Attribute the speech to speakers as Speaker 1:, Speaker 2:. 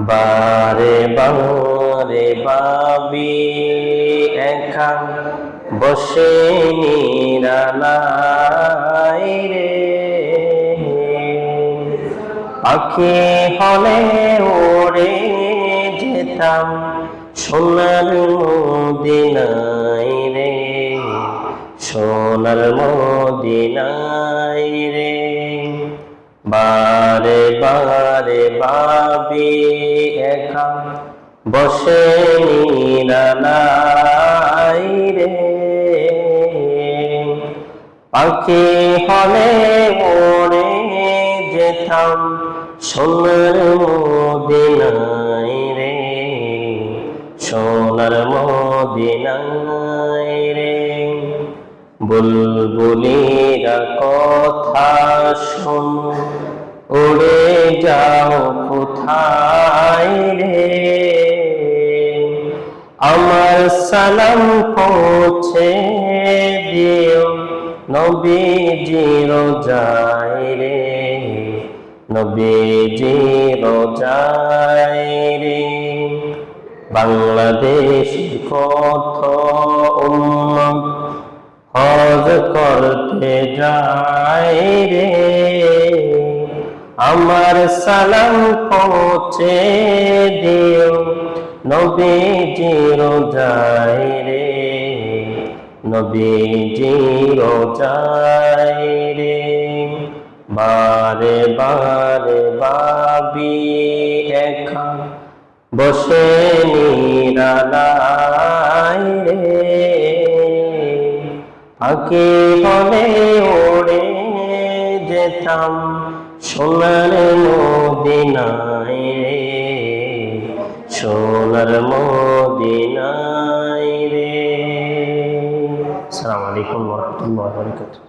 Speaker 1: বারে বারে ভাবি একা বসে নিরালাই রে, পাখি হলে ওড়ে যেতাম সোনার মদিনায় রে, সোনার মদিনায় রে। বারে বারে ভাবি একা বসে নিরালাই রে, পাখি হলে ওড়ে যেতাম সোনার মদিনায় রে, সোনার মদিনায় রে। বুলবুলিরা কথা শোন, উড়ে যাও কোথায় রে, আমার সালাম পৌঁছে দিও নবীজির রোজায় রে, নবীজির রোজায় রে। বাংলাদেশ কত উম্মত হজ করতে যায় রে, আমার সালাম পৌঁছে দিও নবীজির রোজায় রে, নবীজির রোজায় রে। বারে বারে ভাবি একা বসে নিরালাই রে, পাখি হলে ওড়ে যেতাম সোনার মদিনায় রে, সোনার মদিনায় রে। আসসালামু আলাইকুম ওয়া রাহমাতুল্লাহি ওয়া বারাকাতুহু।